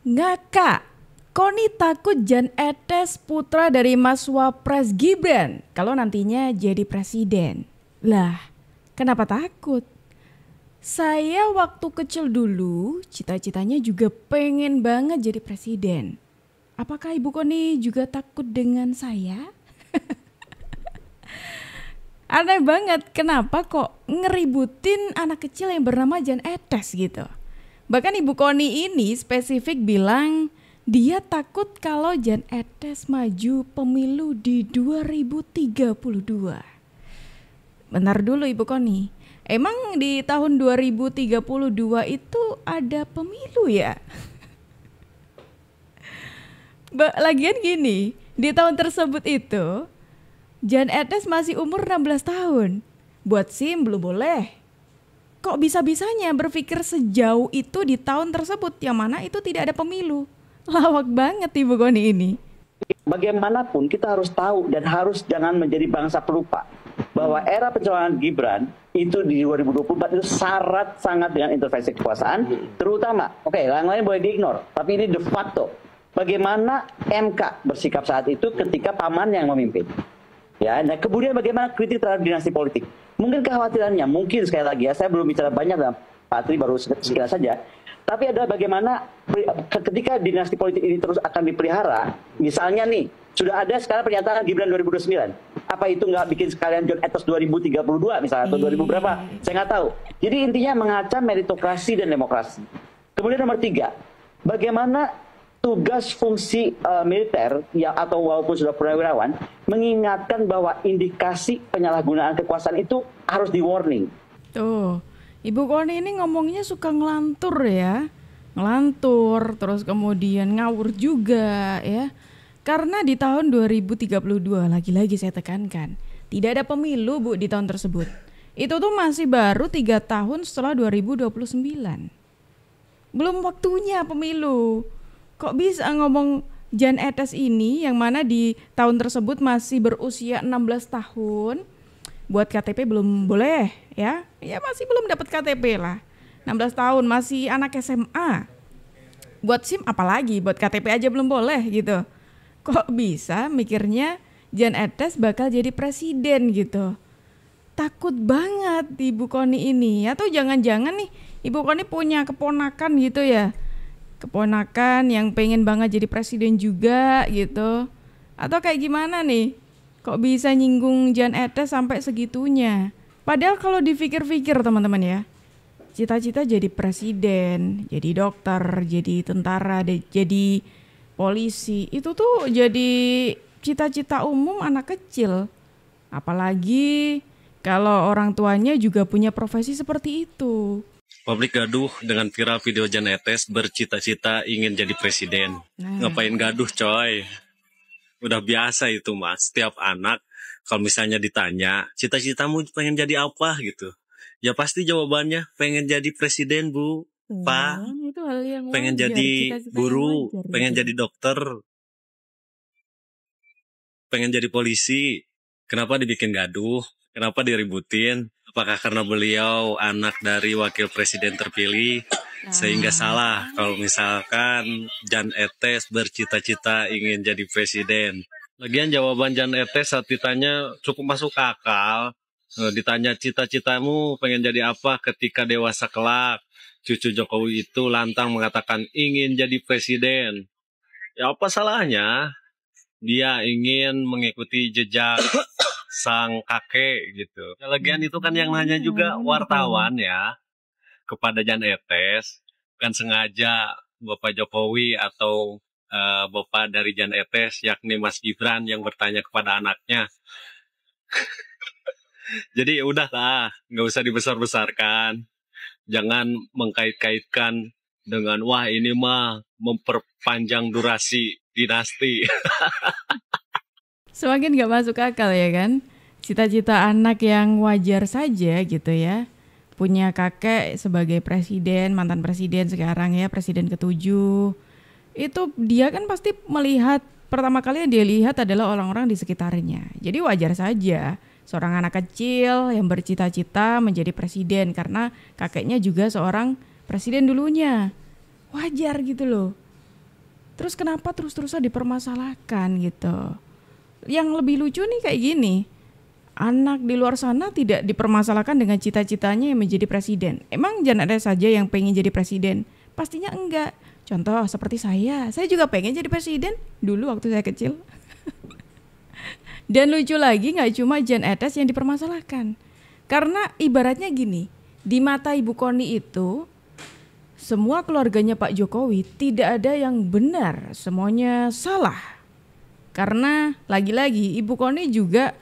Ngakak, Koni takut Jan Etes putra dari Mas Wapres Gibran kalau nantinya jadi presiden. Lah, kenapa takut? Saya waktu kecil dulu cita-citanya juga pengen banget jadi presiden. Apakah Ibu Koni juga takut dengan saya? Aneh banget, kenapa kok ngeributin anak kecil yang bernama Jan Etes gitu. Bahkan Ibu Koni ini spesifik bilang dia takut kalau Jan Etes maju pemilu di 2032. Bentar dulu Ibu Koni, emang di tahun 2032 itu ada pemilu ya? Lagian gini, di tahun tersebut itu Jan Etes masih umur 16 tahun. Buat SIM belum boleh. Kok bisa-bisanya berpikir sejauh itu di tahun tersebut yang mana itu tidak ada pemilu? Lawak banget Ibu Koni ini. Bagaimanapun kita harus tahu dan harus jangan menjadi bangsa pelupa bahwa era pencalonan Gibran itu di 2024 itu syarat sangat dengan intervensi kekuasaan, terutama, yang lain boleh diignore, tapi ini de facto. Bagaimana MK bersikap saat itu ketika paman yang memimpin. Ya, nah kemudian bagaimana kritik terhadap dinasti politik. Mungkin kekhawatirannya, mungkin sekali lagi ya, saya belum bicara banyak dalam Pak Tri baru sekilas saja. Tapi adalah bagaimana ketika dinasti politik ini terus akan dipelihara, misalnya nih, sudah ada sekarang pernyataan Gibran 2029. Apa itu nggak bikin sekalian John Etos 2032 misalnya, atau 2000 berapa? Saya nggak tahu. Jadi intinya mengancam meritokrasi dan demokrasi. Kemudian nomor 3, bagaimana tugas fungsi militer ya atau walaupun sudah purnawirawan mengingatkan bahwa indikasi penyalahgunaan kekuasaan itu harus di warning. Tuh, Ibu Koni ini ngomongnya suka ngelantur ya. Ngelantur, terus kemudian ngawur juga ya. Karena di tahun 2032, lagi-lagi saya tekankan, tidak ada pemilu Bu di tahun tersebut. Itu tuh masih baru 3 tahun setelah 2029. Belum waktunya pemilu. Kok bisa ngomong Jan Etes ini yang mana di tahun tersebut masih berusia 16 tahun, buat KTP belum boleh ya. Ya masih belum dapat KTP lah. 16 tahun masih anak SMA. Buat SIM apalagi, buat KTP aja belum boleh gitu. Kok bisa mikirnya Jan Etes bakal jadi presiden gitu. Takut banget Ibu Koni ini. Atau jangan-jangan nih Ibu Koni punya keponakan gitu ya. Keponakan yang pengen banget jadi presiden juga gitu. Atau kayak gimana nih? Kok bisa nyinggung Jan Etes sampai segitunya? Padahal kalau dipikir-pikir teman-teman ya, cita-cita jadi presiden, jadi dokter, jadi tentara, jadi polisi, itu tuh jadi cita-cita umum anak kecil. Apalagi kalau orang tuanya juga punya profesi seperti itu. Publik gaduh dengan viral video Jan Etes bercita-cita ingin jadi presiden. Ngapain gaduh coy? Udah biasa itu mas. Setiap anak kalau misalnya ditanya, cita-citamu pengen jadi apa gitu. Ya pasti jawabannya pengen jadi presiden bu, pak. Itu hal yang pengen wajar, jadi cita-cita guru, yang wajar, pengen gitu. jadi dokter, pengen jadi polisi. Kenapa dibikin gaduh? Kenapa diributin? Apakah karena beliau anak dari wakil presiden terpilih sehingga salah kalau misalkan Jan Etes bercita-cita ingin jadi presiden? Lagian jawaban Jan Etes saat ditanya cukup masuk akal. Ditanya cita-citamu pengen jadi apa ketika dewasa kelak? Cucu Jokowi itu lantang mengatakan ingin jadi presiden. Ya apa salahnya? Dia ingin mengikuti jejak sang kakek gitu. Ya, lagian itu kan yang nanya juga wartawan ya kepada Jan Etes, bukan sengaja Bapak Jokowi atau Bapak dari Jan Etes yakni Mas Gibran yang bertanya kepada anaknya. Jadi udahlah, nggak usah dibesar-besarkan. Jangan mengkait-kaitkan dengan wah ini mah memperpanjang durasi dinasti. Semakin gak masuk akal ya kan. Cita-cita anak yang wajar saja gitu ya. Punya kakek sebagai presiden, mantan presiden sekarang ya, presiden ke-7. Itu dia kan pasti melihat, pertama kali yang dia lihat adalah orang-orang di sekitarnya. Jadi wajar saja seorang anak kecil yang bercita-cita menjadi presiden karena kakeknya juga seorang presiden dulunya. Wajar gitu loh. Terus kenapa terus-terusan dipermasalahkan gitu? Yang lebih lucu nih kayak gini. Anak di luar sana tidak dipermasalahkan dengan cita-citanya yang menjadi presiden. Emang Jan Etes saja yang pengen jadi presiden? Pastinya enggak. Contoh seperti saya juga pengen jadi presiden dulu waktu saya kecil. Dan lucu lagi gak cuma Jan Etes yang dipermasalahkan. Karena ibaratnya gini, di mata Ibu Koni itu semua keluarganya Pak Jokowi tidak ada yang benar, semuanya salah. Karena lagi-lagi Ibu Koni juga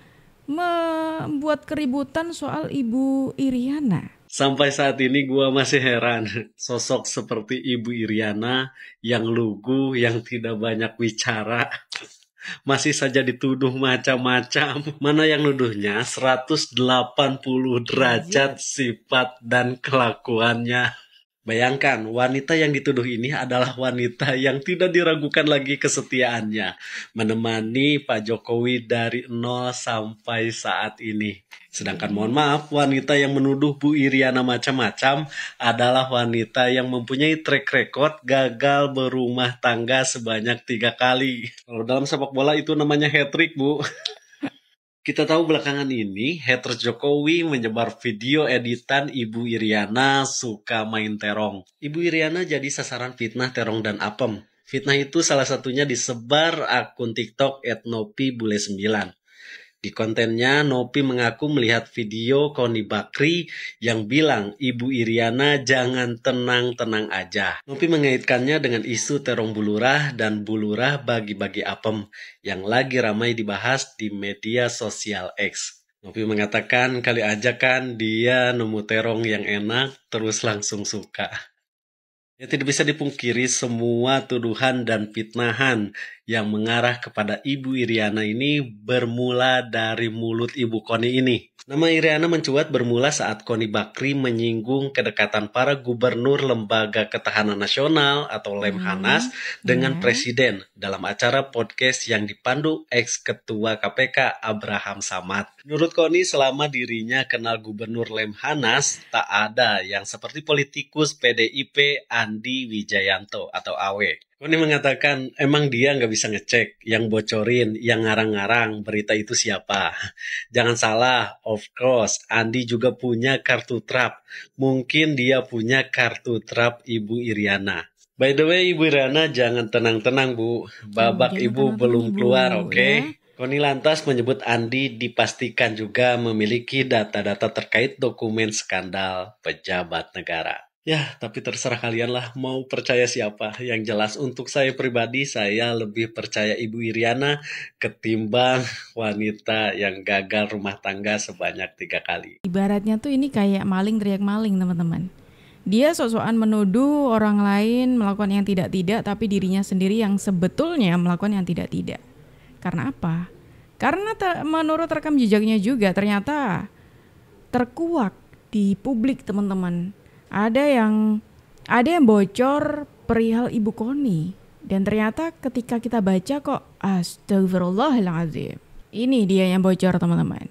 membuat keributan soal Ibu Iriana. Sampai saat ini gua masih heran, sosok seperti Ibu Iriana yang lugu, yang tidak banyak bicara, masih saja dituduh macam-macam. Mana yang nuduhnya 180 derajat sifat dan kelakuannya. Bayangkan, wanita yang dituduh ini adalah wanita yang tidak diragukan lagi kesetiaannya, menemani Pak Jokowi dari nol sampai saat ini. Sedangkan mohon maaf, wanita yang menuduh Bu Iriana macam-macam adalah wanita yang mempunyai track record gagal berumah tangga sebanyak 3 kali. Kalau dalam sepak bola itu namanya hat-trick, Bu. Kita tahu belakangan ini, haters Jokowi menyebar video editan Ibu Iriana suka main terong. Ibu Iriana jadi sasaran fitnah, terong, dan apem. Fitnah itu salah satunya disebar akun TikTok @nopibule9. Di kontennya, Nopi mengaku melihat video Koni Bakri yang bilang Ibu Iriana jangan tenang-tenang aja. Nopi mengaitkannya dengan isu terong bulurah dan bulurah bagi-bagi apem yang lagi ramai dibahas di media sosial X. Nopi mengatakan kali aja kan dia nemu terong yang enak terus langsung suka. Ya, tidak bisa dipungkiri semua tuduhan dan fitnahan yang mengarah kepada Ibu Iriana ini bermula dari mulut Ibu Koni ini. Nama Iriana mencuat bermula saat Koni Bakri menyinggung kedekatan para gubernur Lembaga Ketahanan Nasional atau Lemhanas dengan Presiden dalam acara podcast yang dipandu ex-ketua KPK Abraham Samad. Menurut Koni, selama dirinya kenal gubernur Lemhanas, tak ada yang seperti politikus PDIP Andi Wijayanto atau Awe. Koni mengatakan emang dia nggak bisa ngecek yang bocorin, yang ngarang-ngarang berita itu siapa. Jangan salah, of course, Andi juga punya kartu trap. Mungkin dia punya kartu trap Ibu Iriana. By the way, Ibu Iriana jangan tenang-tenang, Bu. Babak Ibu belum keluar, oke? Koni lantas menyebut Andi dipastikan juga memiliki data-data terkait dokumen skandal pejabat negara. Ya, tapi terserah kalian lah mau percaya siapa. Yang jelas untuk saya pribadi, saya lebih percaya Ibu Iriana ketimbang wanita yang gagal rumah tangga sebanyak 3 kali. Ibaratnya tuh ini kayak maling teriak maling, teman-teman. Dia sok-sokan menuduh orang lain melakukan yang tidak-tidak, tapi dirinya sendiri yang sebetulnya melakukan yang tidak-tidak. Karena apa? Karena menurut rekam jejaknya juga ternyata terkuak di publik, teman-teman. Ada yang bocor perihal Ibu Koni. Dan ternyata ketika kita baca kok astagfirullahaladzim. Ini dia yang bocor, teman-teman.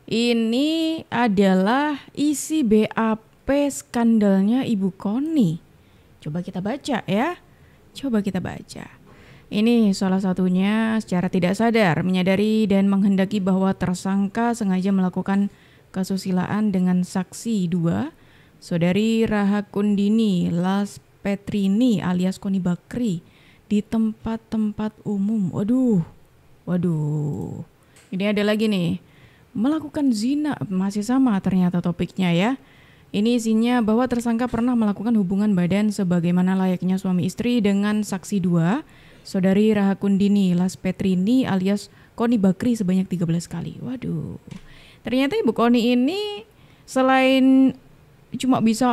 Ini adalah isi BAP skandalnya Ibu Koni. Coba kita baca ya. Coba kita baca. Ini salah satunya secara tidak sadar menyadari dan menghendaki bahwa tersangka sengaja melakukan kesusilaan dengan saksi 2, Saudari Rahakundini Laspetrini alias Koni Bakri di tempat-tempat umum. Waduh. Ini ada lagi nih. Melakukan zina, masih sama ternyata topiknya ya. Ini isinya bahwa tersangka pernah melakukan hubungan badan sebagaimana layaknya suami istri dengan saksi 2, Saudari Rahakundini Laspetrini alias Koni Bakri sebanyak 13 kali. Waduh. Ternyata Ibu Koni ini selain cuma bisa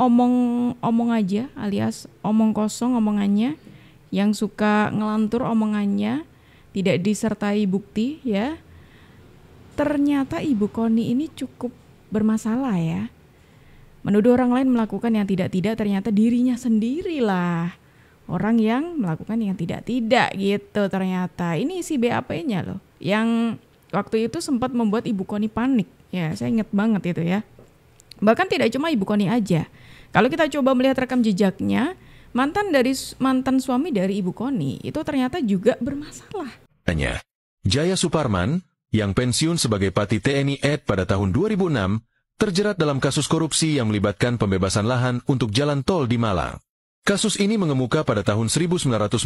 omong aja alias omong kosong omongannya, yang suka ngelantur omongannya, tidak disertai bukti ya. Ternyata Ibu Koni ini cukup bermasalah ya. Menuduh orang lain melakukan yang tidak-tidak, ternyata dirinya sendirilah orang yang melakukan yang tidak-tidak gitu ternyata. Ini isi BAP-nya loh, yang waktu itu sempat membuat Ibu Koni panik. Ya, saya ingat banget itu ya. Bahkan tidak cuma Ibu Koni aja. Kalau kita coba melihat rekam jejaknya, mantan suami dari Ibu Koni itu ternyata juga bermasalah. Jaya Suparman, yang pensiun sebagai Pati TNI AD pada tahun 2006, terjerat dalam kasus korupsi yang melibatkan pembebasan lahan untuk jalan tol di Malang. Kasus ini mengemuka pada tahun 1998,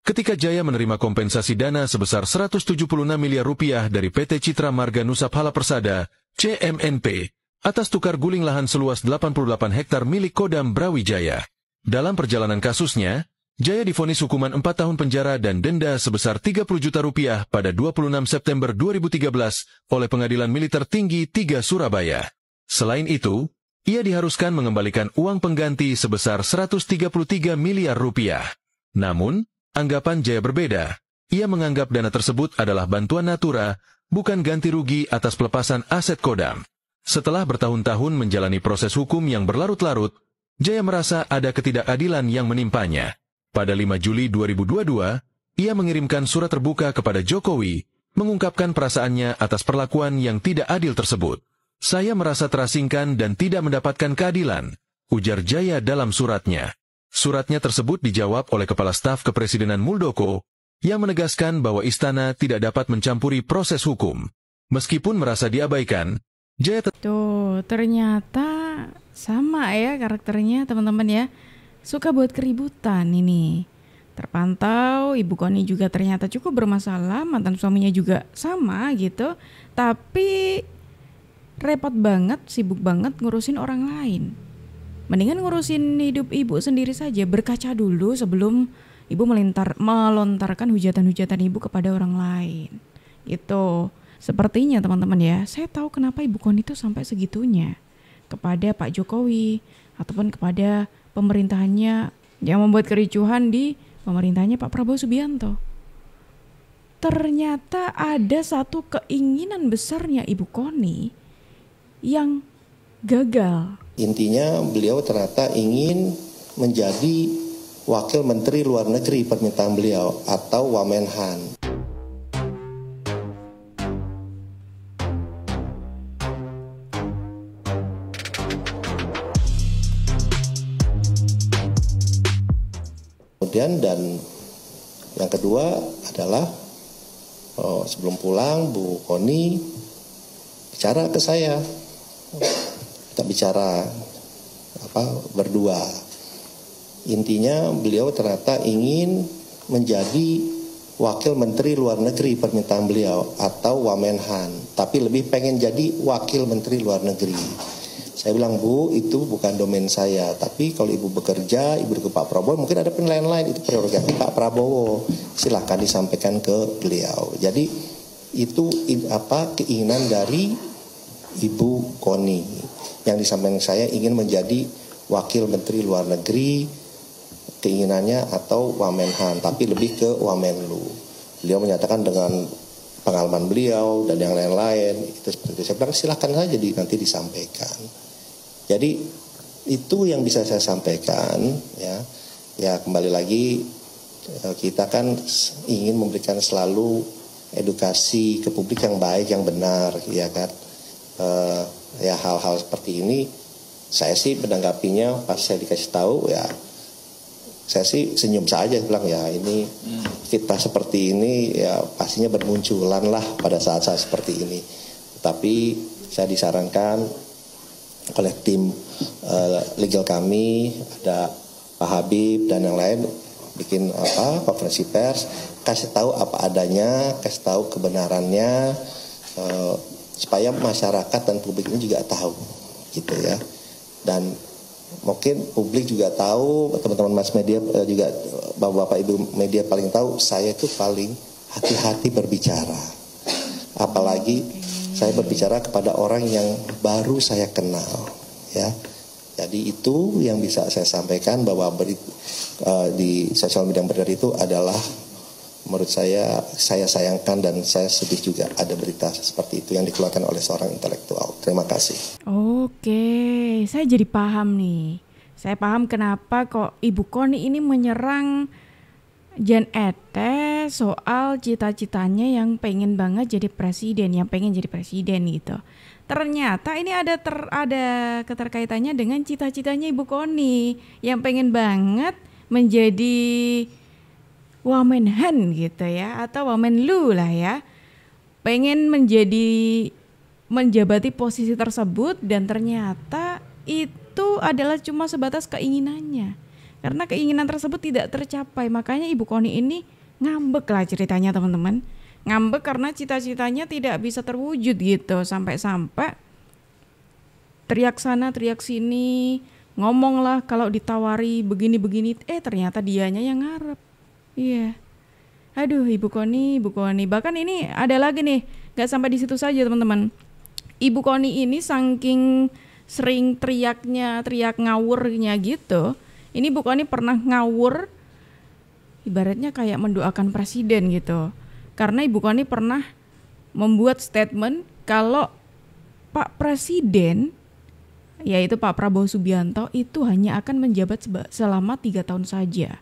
ketika Jaya menerima kompensasi dana sebesar 176 miliar rupiah dari PT Citra Marga Nusaphala Persada, CMNP, atas tukar guling lahan seluas 88 hektar milik Kodam Brawijaya. Dalam perjalanan kasusnya, Jaya divonis hukuman 4 tahun penjara dan denda sebesar 30 juta rupiah pada 26 September 2013 oleh Pengadilan Militer Tinggi 3 Surabaya. Selain itu, ia diharuskan mengembalikan uang pengganti sebesar 133 miliar rupiah. Namun, anggapan Jaya berbeda. Ia menganggap dana tersebut adalah bantuan natura, bukan ganti rugi atas pelepasan aset Kodam. Setelah bertahun-tahun menjalani proses hukum yang berlarut-larut, Jaya merasa ada ketidakadilan yang menimpanya. Pada 5 Juli 2022, ia mengirimkan surat terbuka kepada Jokowi, mengungkapkan perasaannya atas perlakuan yang tidak adil tersebut. Saya merasa terasingkan dan tidak mendapatkan keadilan, ujar Jaya dalam suratnya. Suratnya tersebut dijawab oleh Kepala Staf Kepresidenan Muldoko, yang menegaskan bahwa istana tidak dapat mencampuri proses hukum. Meskipun merasa diabaikan, Jaya Tuh, ternyata sama ya karakternya teman-teman ya. Suka buat keributan ini. Terpantau Ibu Koni juga ternyata cukup bermasalah, mantan suaminya juga sama gitu. Tapi repot banget, sibuk banget ngurusin orang lain. Mendingan ngurusin hidup ibu sendiri saja, berkaca dulu sebelum ibu melontarkan hujatan-hujatan ibu kepada orang lain. Gitu. Sepertinya teman-teman ya, saya tahu kenapa Ibu Koni itu sampai segitunya kepada Pak Jokowi ataupun kepada pemerintahannya yang membuat kericuhan di pemerintahannya Pak Prabowo Subianto. Ternyata ada satu keinginan besarnya Ibu Koni yang gagal. Intinya beliau ternyata ingin menjadi Wakil Menteri Luar Negeri permintaan beliau atau Wamenhan. Kemudian dan yang kedua adalah sebelum pulang Bu Koni bicara ke saya, kita bicara berdua. Intinya beliau ternyata ingin menjadi Wakil Menteri Luar Negeri permintaan beliau atau Wamenhan, tapi lebih pengen jadi Wakil Menteri Luar Negeri. Saya bilang, Bu, itu bukan domain saya. Tapi kalau Ibu bekerja, Ibu ke Pak Prabowo, mungkin ada penilaian lain. Itu prerogatif Pak Prabowo. Silakan disampaikan ke beliau. Jadi itu keinginan dari Ibu Koni. Yang disampaikan saya ingin menjadi Wakil Menteri Luar Negeri, keinginannya atau Wamenhan, tapi lebih ke Wamenlu. Beliau menyatakan dengan pengalaman beliau dan yang lain-lain. Itu seperti itu. Saya bilang silakan saja nanti disampaikan. Jadi itu yang bisa saya sampaikan ya kembali lagi kita kan ingin memberikan selalu edukasi ke publik yang baik yang benar ya kan ya hal-hal seperti ini saya sih menanggapinya pas saya dikasih tahu ya saya sih senyum saja bilang ya ini fitnah seperti ini ya pastinya bermunculan lah pada saat-saat seperti ini tapi saya disarankan oleh tim legal kami ada Pak Habib dan yang lain bikin konferensi pers kasih tahu apa adanya kasih tahu kebenarannya supaya masyarakat dan publik ini juga tahu gitu ya dan mungkin publik juga tahu teman-teman mass media juga bapak-bapak ibu media paling tahu saya itu paling hati-hati berbicara apalagi saya berbicara kepada orang yang baru saya kenal, ya. Jadi itu yang bisa saya sampaikan bahwa di sosial media yang beredar itu adalah menurut saya sayangkan dan saya sedih juga ada berita seperti itu yang dikeluarkan oleh seorang intelektual. Terima kasih. Oke, saya jadi paham nih. Saya paham kenapa kok Ibu Koni ini menyerang Jan Etes soal cita-citanya yang pengen banget jadi presiden, yang pengen jadi presiden gitu. ternyata ini ada keterkaitannya dengan cita-citanya Ibu Koni yang pengen banget menjadi Wamenhan gitu ya, atau Wamenlu lah ya. Pengen menjabati posisi tersebut, dan ternyata itu adalah cuma sebatas keinginannya. Karena keinginan tersebut tidak tercapai, makanya Ibu Koni ini ngambek lah ceritanya teman-teman. Ngambek karena cita-citanya tidak bisa terwujud gitu, sampai-sampai teriak sana teriak sini, ngomong lah kalau ditawari begini-begini, ternyata dianya yang ngarep. Iya. Aduh, Ibu Koni. Bahkan ini ada lagi nih, gak sampai di situ saja teman-teman. Ibu Koni ini saking sering teriak ngawurnya gitu, ini Ibu Koni pernah ngawur ibaratnya kayak mendoakan presiden gitu. Karena Ibu Koni pernah membuat statement kalau Pak Presiden, yaitu Pak Prabowo Subianto, itu hanya akan menjabat selama 3 tahun saja.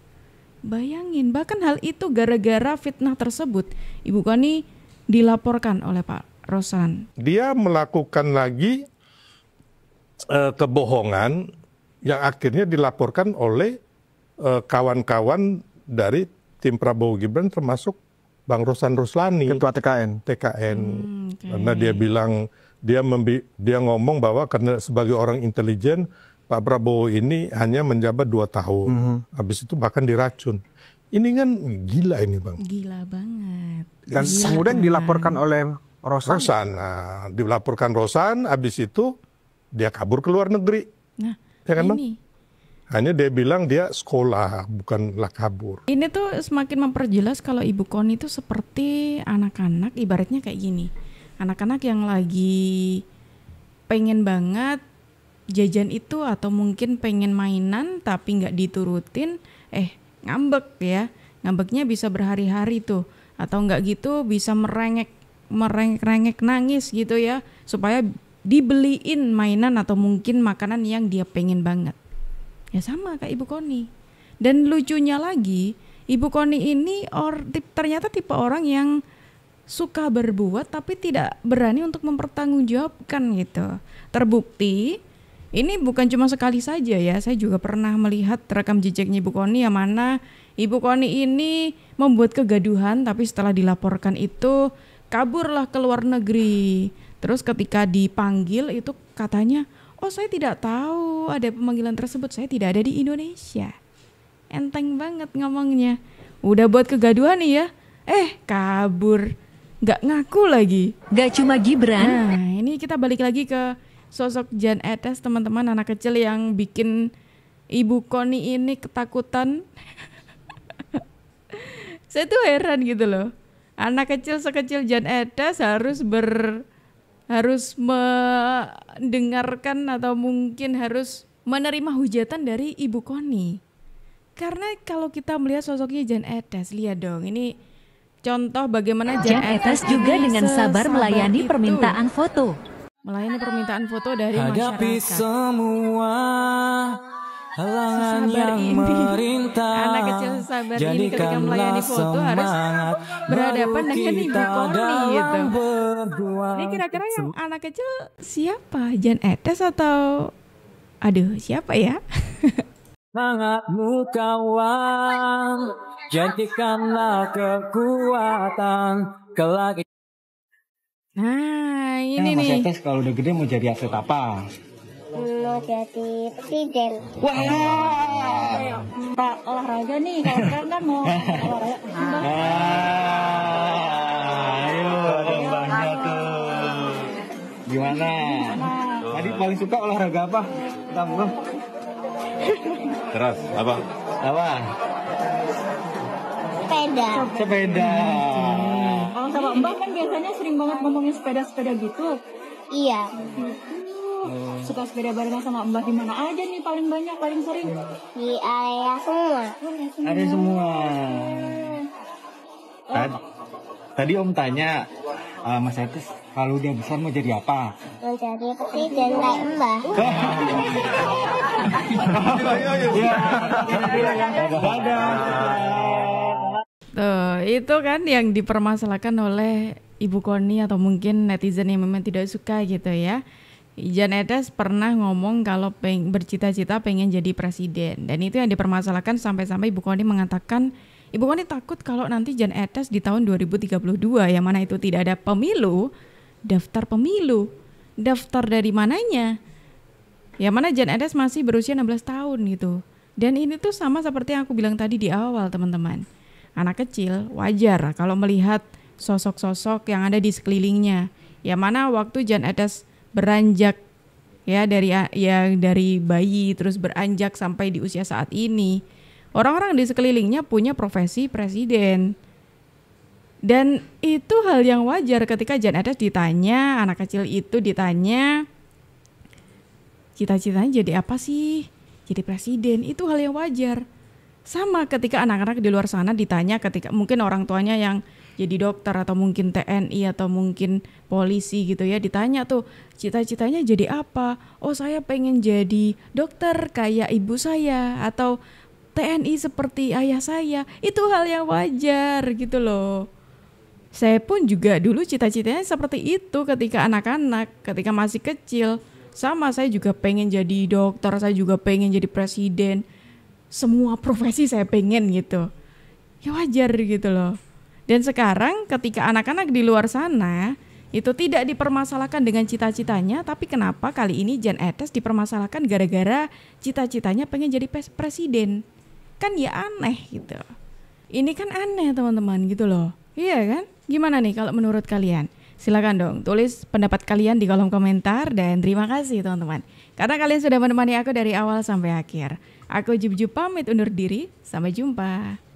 Bayangin, bahkan hal itu gara-gara fitnah tersebut, Ibu Koni dilaporkan oleh Pak Rosan. Dia melakukan lagi kebohongan yang akhirnya dilaporkan oleh kawan-kawan dari tim Prabowo Gibran, termasuk Bang Rosan Ruslani, Ketua TKN. Okay. Karena dia bilang, dia ngomong bahwa karena sebagai orang intelijen, Pak Prabowo ini hanya menjabat 2 tahun. Habis itu bahkan diracun. Ini kan gila ini Bang. Gila banget. Dan kemudian dilaporkan oleh Rosan. Nah, dilaporkan Rosan, habis itu dia kabur ke luar negeri. Nah, ya kan, ini. Bang? Hanya dia bilang dia sekolah, bukanlah kabur. Ini tuh semakin memperjelas kalau Ibu Koni itu seperti anak-anak, ibaratnya kayak gini. Anak-anak yang lagi pengen banget jajan itu, atau mungkin pengen mainan tapi nggak diturutin, ngambek ya. Ngambeknya bisa berhari-hari tuh. Atau nggak gitu bisa merengek nangis gitu ya, supaya dibeliin mainan atau mungkin makanan yang dia pengen banget. Ya sama kayak Ibu Koni. Dan lucunya lagi, Ibu Koni ini ternyata tipe orang yang suka berbuat tapi tidak berani untuk mempertanggungjawabkan gitu. Terbukti, ini bukan cuma sekali saja ya, saya juga pernah melihat rekam jejaknya Ibu Koni yang mana Ibu Koni ini membuat kegaduhan, tapi setelah dilaporkan itu kaburlah ke luar negeri. Terus ketika dipanggil itu katanya, saya tidak tahu ada pemanggilan tersebut, saya tidak ada di Indonesia. Enteng banget ngomongnya. Udah buat kegaduhan nih ya, kabur, gak ngaku lagi. Gak cuma Gibran. Nah, ini kita balik lagi ke sosok Jan Etes, teman-teman, anak kecil yang bikin Ibu Koni ini ketakutan. Saya tuh heran gitu loh. Anak kecil sekecil Jan Etes harus mendengarkan atau mungkin harus menerima hujatan dari Ibu Koni. Karena kalau kita melihat sosoknya Jan Etes, lihat dong, ini contoh bagaimana Jan Etes juga dengan sabar melayani permintaan foto. Melayani permintaan foto dari hadapi masyarakat. Semua halangan yang merintah. Anak kecil sabar ini ketika melayani foto harus berhadapan dengan Ibu Koni gitu. Ini kira-kira yang anak kecil siapa? Jan Etes atau siapa ya? Semangatmu kawan, jadikanlah kekuatan kelak. Nah, ini Mas nih. Etes kalau udah gede mau jadi atlet apa? Mau jadi presiden. Wah, Pak olahraga nih, kalau kan mau olahraga. Ayo, ada banyak tuh. Gimana? Tadi paling suka olahraga apa? Kamu? Terus apa? Sepeda. Kalau sama Mbak kan biasanya sering banget ngomongin sepeda-sepeda gitu. Iya. Suka sepeda barengan sama Mbak di mana aja nih paling banyak, paling sering? Di area semua. Ada semua. Tadi Om tanya, Mas Etes kalau udah besar mau jadi apa? Mau jadi presiden kayak Mbak. Tuh, itu kan yang dipermasalahkan oleh Ibu Koni atau mungkin netizen yang memang tidak suka gitu ya. Jan Etes pernah ngomong kalau bercita-cita pengen jadi presiden. Dan itu yang dipermasalahkan sampai-sampai Ibu Koni mengatakan Ibu Koni takut kalau nanti Jan Etes di tahun 2032 yang mana itu tidak ada pemilu, daftar pemilu. Daftar dari mananya? Yang mana Jan Etes masih berusia 16 tahun gitu. Dan ini tuh sama seperti yang aku bilang tadi di awal teman-teman. Anak kecil wajar kalau melihat sosok-sosok yang ada di sekelilingnya. Yang mana waktu Jan Etes beranjak ya dari bayi terus beranjak sampai di usia saat ini, orang-orang di sekelilingnya punya profesi presiden. Dan itu hal yang wajar ketika Jan Etes ditanya, anak kecil itu ditanya cita-citanya jadi apa sih? Jadi presiden, itu hal yang wajar. Sama ketika anak-anak di luar sana ditanya ketika mungkin orang tuanya yang jadi dokter atau mungkin TNI atau mungkin polisi gitu ya, ditanya tuh cita-citanya jadi apa? Oh saya pengen jadi dokter kayak ibu saya atau TNI seperti ayah saya. Itu hal yang wajar gitu loh. Saya pun juga dulu cita-citanya seperti itu ketika anak-anak, ketika masih kecil. Sama saya juga pengen jadi dokter, saya juga pengen jadi presiden. Semua profesi saya pengen gitu. Ya wajar gitu loh. Dan sekarang ketika anak-anak di luar sana itu tidak dipermasalahkan dengan cita-citanya, tapi kenapa kali ini Jan Etes dipermasalahkan gara-gara cita-citanya pengen jadi presiden? Kan ya aneh gitu. Ini kan aneh teman-teman gitu loh. Iya kan? Gimana nih kalau menurut kalian? Silakan dong tulis pendapat kalian di kolom komentar dan terima kasih teman-teman. Karena kalian sudah menemani aku dari awal sampai akhir. Aku Jub pamit undur diri. Sampai jumpa.